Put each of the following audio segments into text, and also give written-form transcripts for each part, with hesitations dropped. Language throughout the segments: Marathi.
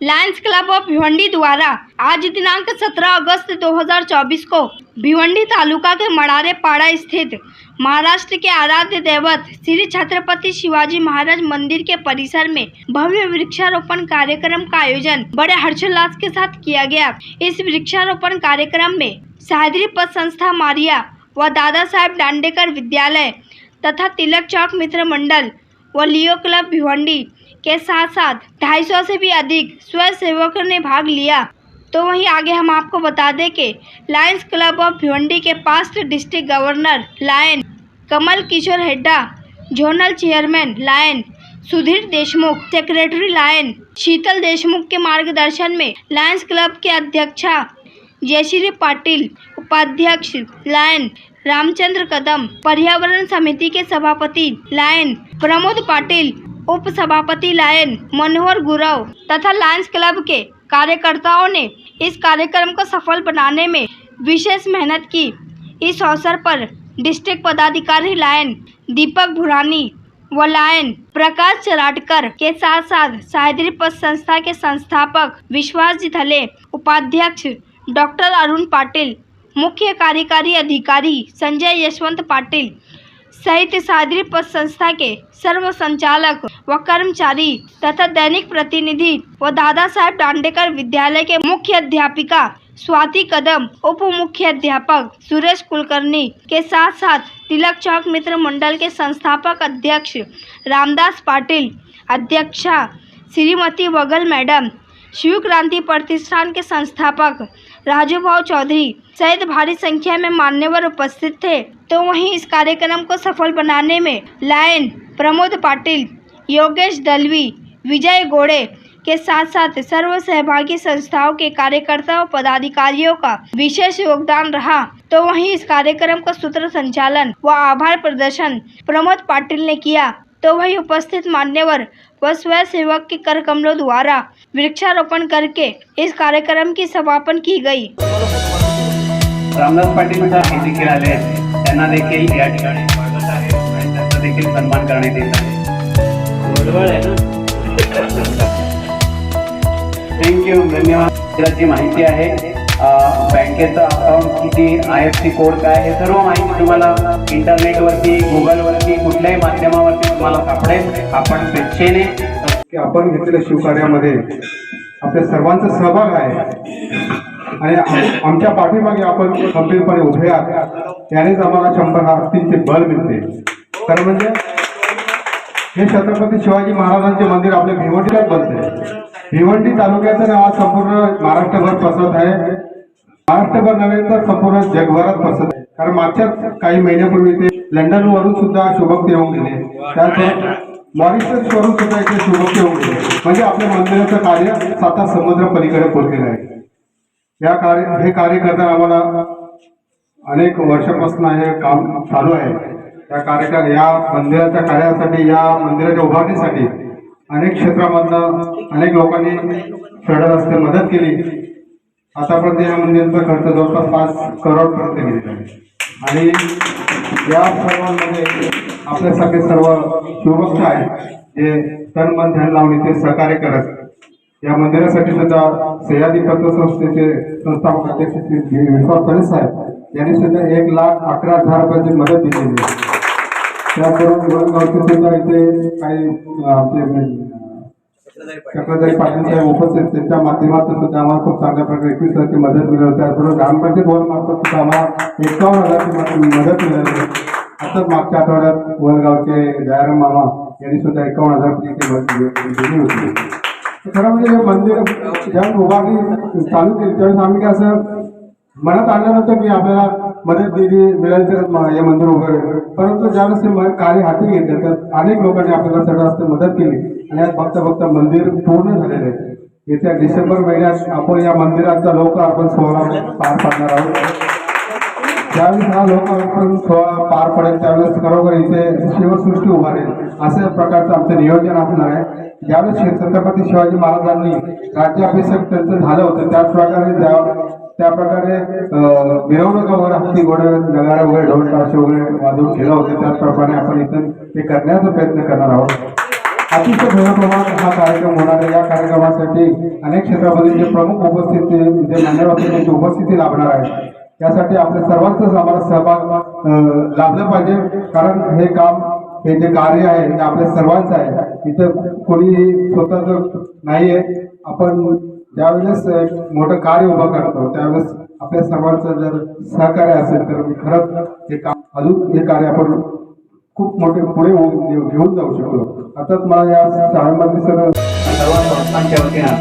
लायंस क्लब ऑफ भिवंडी द्वारा आज दिनांक 17 अगस्त 2024 को भिवंडी तालुका के मड़ारे पाड़ा स्थित महाराष्ट्र के आराध्य दैवत श्री छत्रपति शिवाजी महाराज मंदिर के परिसर में भव्य वृक्षारोपण कार्यक्रम का आयोजन बड़े हर्षोल्लास के साथ किया गया। इस वृक्षारोपण कार्यक्रम में सह्याद्री पथ संस्था मारिया व दादा साहेब दांडेकर विद्यालय तथा तिलक चौक मित्र मंडल व लियो क्लब भिवंडी के साथ साथ 250 से भी अधिक स्वयंसेवकों ने भाग लिया। तो वहीं आगे हम आपको बता दें कि लायंस क्लब ऑफ भिवंडी के past district governor lion Kamal Kishore Hedda, zonal chairman lion Sudhir Deshmukh, secretary lion Sheetal Deshmukh के मार्गदर्शन में लायंस क्लब के अध्यक्षा जयश्री पाटिल, उपाध्यक्ष लायन रामचंद्र कदम, पर्यावरण समिति के सभापति लायन प्रमोद पाटिल, उप सभापति लायन मनोहर गुरव तथा लायंस क्लब के कार्यकर्ताओं ने इस कार्यक्रम को सफल बनाने में विशेष मेहनत की। इस अवसर पर डिस्ट्रिक्ट पदाधिकारी लायन दीपक भुरानी व लायन प्रकाश चराटकर के साथ साथ सह्याद्री पथ संस्था के संस्थापक विश्वास धले, उपाध्यक्ष डॉक्टर अरुण पाटिल, मुख्य कार्यकारी अधिकारी संजय यशवंत पाटिल सहित सह्याद्री पथ संस्था के सर्व संचालक व कर्मचारी तथा दैनिक प्रतिनिधि व दादा साहेब दांडेकर विद्यालय के मुख्य अध्यापिका स्वाति कदम, उप मुख्य अध्यापक सुरेश कुलकर्णी के साथ साथ तिलक चौक मित्र मंडल के संस्थापक अध्यक्ष रामदास पाटिल, अध्यक्षा श्रीमती वगल मैडम, शिव क्रांति प्रतिष्ठान के संस्थापक राजू भाव चौधरी सहित भारी संख्या में मान्यवर उपस्थित थे। तो वहीं इस कार्यक्रम को सफल बनाने में लायन प्रमोद पाटिल, योगेश दलवी, विजय गोड़े के साथ साथ सर्व सहभागी संस्थाओं के कार्यकर्ता व पदाधिकारियों का विशेष योगदान रहा। तो वहीं इस कार्यक्रम का सूत्र संचालन व आभार प्रदर्शन प्रमोद पाटिल ने किया। तो वही उपस्थित मान्यवर व स्वयं सेवक के कर कमलों द्वारा वृक्षारोपण करके इस कार्यक्रम की समापन की गई। रामदास पाटील हे देखील आले आहेत, त्यांना देखील या ठिकाणी स्वागत आहे आणि त्यांचा देखील सन्मान करण्यात येत आहे। थँक्यू, धन्यवाद। जी माहिती आहे बँकेचं अकाउंट किती, IFSC कोड काय, हे सर्व माहिती तुम्हाला इंटरनेटवरती गुगलवरती कुठल्याही माध्यमावरती तुम्हाला सापडेल। आपण स्वेच्छेने की आपण घेतलेल्या शिवकार्यामध्ये आपल्या सर्वांचा सहभाग आहे आणि आमच्या पाठीमागे आपण खंबीरपणे उभे आहात, त्यानेच आम्हाला 100 हस्तींचे बळ मिळते। खरं म्हणजे हे छत्रपती शिवाजी महाराजांचे मंदिर आपल्या भिवंडीलाच बनते। भिवंडी तालुक्याचं नाव संपूर्ण महाराष्ट्रभर पसरत आहे, महाराष्ट्रभर नव्हे तर संपूर्ण जगभरात पसरत आहे। कारण मागच्या काही महिन्यापूर्वी ते लंडन वरून सुद्धा शुभक येऊन गेले, त्यानंतर मॉरिशस वरून सुद्धा इथे शुभक येऊन गेले। म्हणजे आपल्या मंदिराचं कार्य 7 समुद्र पलीकडे पोहोचलेलं आहे। हे कार्य करताना आम्हाला अनेक वर्षापासून हे काम चालू आहे। या मंदिराच्या कार्यासाठी, या मंदिराच्या उभारणीसाठी अनेक क्षेत्रामधनं अनेक लोकांनी फेडर असते मदत केली। आतापर्यंत या मंदिराचा खर्च जवळपास 5 करोड पर्यंत गेलेला आहे आणि या सर्वांमध्ये आपल्यासारखे सर्व शिवभक्त आहेत जे तन मन ध्यान लावून इथे सहकार्य करत। या मंदिरासाठी सुद्धा सह्याद्री पथ संस्थेचे संस्थापक अध्यक्ष श्री विश्वास धले साहेब यांनी सुद्धा 1,11,000 रुपयाची मदत दिलेली आहे। त्याबरोबर सुद्धा इथे काही आमचे चक्रधारी पाटील साहेब उपस्थित, त्यांच्या माध्यमातून सुद्धा आम्हाला खूप चांगल्या प्रकारे 21,000ची मदत मिळाली। त्याचबरोबर ग्रामपंचायत भवन मार्फत सुद्धा आम्हाला 51,000ची मदत मिळाली। असंच मागच्या आठवड्यात वलगावचे जयराम मामा यांनी सुद्धा 51,000ची मदत दिली होती। खरं म्हणजे हे मंदिर ज्यावेळेस उभारणी चालू केली त्यावेळेस आम्ही काय असं मनात आणलं नव्हतं की आपल्याला मदत दिली मिळाली तर हे मंदिर उभं राहील, परंतु ज्यावेळेस ते कार्य हाती घेतलं तर अनेक लोकांनी आपल्याला सगळं मदत केली आणि आज बघता मंदिर पूर्ण झालेलं आहे। येत्या डिसेंबर महिन्यात आपण या मंदिराचा लोकार्पण सोहळा पार पाडणार आहोत। ज्यावेळेस हा लोकार्पण सोहळा पार पडेल त्यावेळेस खरोखर इथे शिवसृष्टी उभारेल अशा प्रकारचं आमचं नियोजन असणार आहे। ज्यावेळेस छत्रपती शिवाजी महाराजांनी राज्याभिषेक त्यांचं झालं होतं त्या प्रकारे मिरवणुका वगैरे हत्ती घोडे नगारा वगैरे ढोल ताशे वगैरे वाजवून केलं होतं, त्याचप्रमाणे आपण इथं ते करण्याचा प्रयत्न करणार आहोत। अतिशय मोठ्या प्रमाणात हा कार्यक्रम होणार आहे. या कार्यक्रमासाठी अनेक क्षेत्रामध्ये जे प्रमुख उपस्थिती जे मान्यवर असतील त्यांची उपस्थिती लाभणार आहे. यासाठी आपल्या सर्वांचाच आम्हाला सहभाग लाभला पाहिजे, कारण हे काम हे जे कार्य आहे ते आपल्या सर्वांचं आहे. इथं कोणी स्वतःच नाहीये. आपण ज्यावेळेस मोठं कार्य उभं करतो त्यावेळेस आपल्या सर्वांचं जर सहकार्य असेल तर खरंच हे काम अजून हे कार्य आपण खूप मोठे पुढे घेऊन जाऊ शकतो. आता मला या शाळेमध्ये सर्व संस्थांच्या वतीनं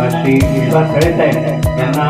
श्री विश्वास खळे साहेब यांना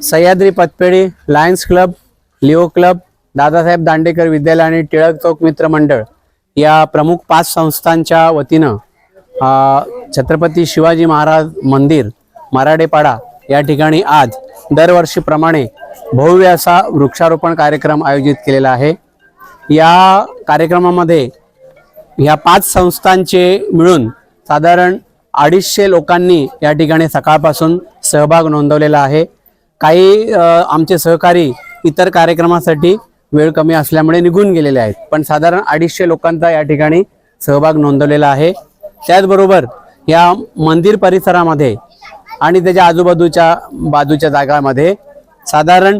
सह्याद्री पतपेढी, Lions Club, Leo Club, Dadasaheb Dandekar विद्यालय आणि टिळक चौक मित्र मंडळ या प्रमुख 5 संस्थांच्या वतीनं छत्रपती शिवाजी महाराज मंदिर मराडेपाडा या ठिकाणी आज दरवर्षीप्रमाणे भव्य असा वृक्षारोपण कार्यक्रम आयोजित केलेला आहे. या कार्यक्रमामध्ये ह्या 5 संस्थांचे मिळून साधारण 250 लोकांनी या ठिकाणी सकाळपासून सहभाग नोंदवलेला आहे. काही आमचे सहकारी इतर कार्यक्रमासाठी वेळ कमी असल्यामुळे निघून गेलेले आहेत, पण साधारण 250 लोकांचा या ठिकाणी सहभाग नोंदवलेला आहे. त्याचबरोबर या मंदिर परिसरामध्ये आणि त्याच्या बाजूच्या जागांमध्ये साधारण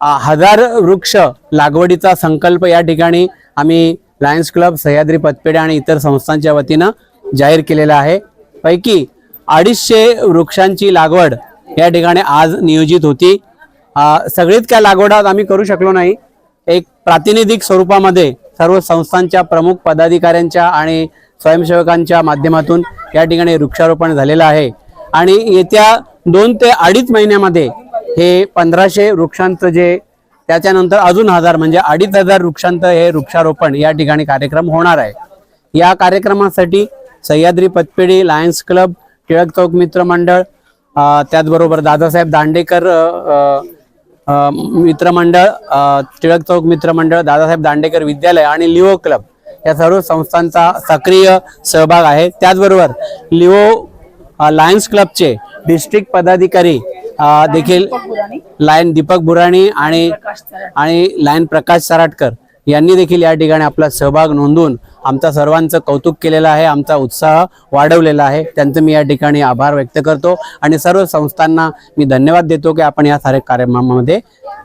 1000 वृक्ष लागवडीचा संकल्प या ठिकाणी आम्ही लायन्स क्लब, सह्याद्री पतपेढी आणि इतर संस्थांच्या वतीनं जाहीर केलेला आहे. पैकी 250 वृक्षांची लागवड या ठिकाणी आज नियोजित होती. सगळीच काय लागवडात आम्ही करू शकलो नाही. एक प्रातिनिधिक स्वरूपामध्ये सर्व संस्थांच्या प्रमुख पदाधिकाऱ्यांच्या आणि स्वयंसेवकांच्या माध्यमातून या ठिकाणी वृक्षारोपण झालेलं आहे आणि येत्या 2 ते 2.5 महिन्यामध्ये हे 1500 वृक्षांचं जे त्याच्यानंतर अजून 1000 म्हणजे 2500 वृक्षांचं हे वृक्षारोपण या ठिकाणी कार्यक्रम होणार आहे. या कार्यक्रमासाठी सह्याद्री पतपेढी, लायन्स क्लब, टिळक चौक मित्र मंडळ, त्याचबरोबर दादासाहेब दांडेकर मित्रमंडळ, टिळक चौक मित्रमंडळ, दादासाहेब दांडेकर विद्यालय आणि लिओ क्लब या सर्व संस्थांचा सक्रिय सहभाग आहे. त्याचबरोबर लिओ लायन्स क्लबचे डिस्ट्रिक्ट पदाधिकारी देखील लायन दीपक बुराणी आणि लायन प्रकाश सराटकर यांनी देखील या ठिकाणी आपला सहभाग नोंदवून आमचा सर्वांचं कौतुक केलेलं आहे, आमचा उत्साह वाढवलेला आहे. त्यांचं मी या ठिकाणी आभार व्यक्त करतो आणि सर्व संस्थांना मी धन्यवाद देतो की आपण या सारे कार्यक्रमामध्ये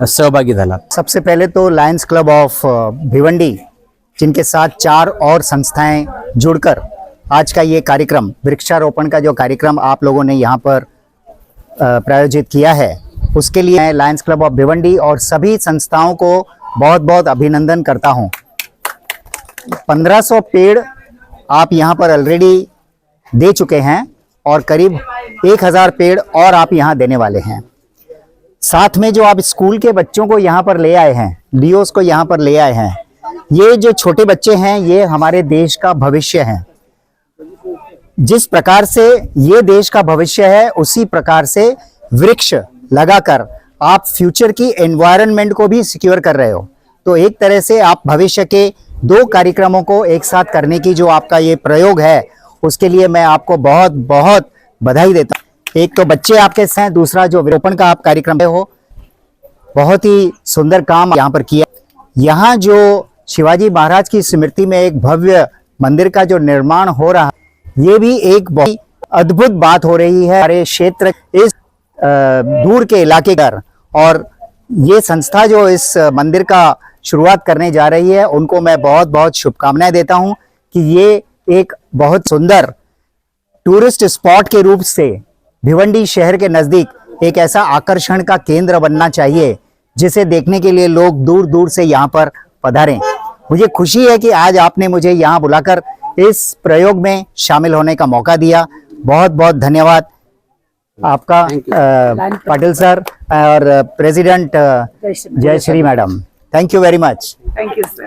सहभागी झालात. सबसे पहले तो लायन्स क्लब ऑफ भिवंडी, जिनके साथ 4 और संस्थाएं जुड़कर आज का ये कार्यक्रम, वृक्षारोपण का जो कार्यक्रम आप लोगों ने यहाँ पर प्रायोजित किया है, उसके लिए लायन्स क्लब ऑफ भिवंडी और सभी संस्थाओं को बहुत बहुत अभिनंदन करता हूं। 1500 पेड़ आप यहां पर ऑलरेडी दे चुके हैं और करीब 1000 पेड़ और आप यहां देने वाले हैं। साथ में जो आप स्कूल के बच्चों को यहां पर ले आए हैं, डीओस को यहां पर ले आए हैं, ये जो छोटे बच्चे हैं ये हमारे देश का भविष्य है। जिस प्रकार से ये देश का भविष्य है उसी प्रकार से वृक्ष लगाकर आप फ्यूचर की एनवायरनमेंट को भी सिक्योर कर रहे हो। तो एक तरह से आप भविष्य के 2 कार्यक्रमों को एक साथ करने की जो आपका ये प्रयोग है उसके लिए मैं आपको बहुत बहुत बधाई देता हूं। एक तो बच्चे आपके हैं, दूसरा जो विरोपण का आप कार्यक्रम हो, बहुत ही सुंदर काम यहाँ पर किया। यहाँ जो शिवाजी महाराज की स्मृति में एक भव्य मंदिर का जो निर्माण हो रहा है ये भी एक बहुत अद्भुत बात हो रही है हमारे क्षेत्र इस दूर के इलाके पर। और ये संस्था जो इस मंदिर का शुरुआत करने जा रही है उनको मैं बहुत बहुत शुभकामनाएं देता हूं कि ये एक बहुत सुंदर टूरिस्ट स्पॉट के रूप से भिवंडी शहर के नजदीक एक ऐसा आकर्षण का केंद्र बनना चाहिए जिसे देखने के लिए लोग दूर दूर से यहाँ पर पधारें। मुझे खुशी है कि आज आपने मुझे यहाँ बुलाकर इस प्रयोग में शामिल होने का मौका दिया। बहुत बहुत धन्यवाद आपका पाटिल सर और president Jayashree madam. Thank you very much. Thank you sir.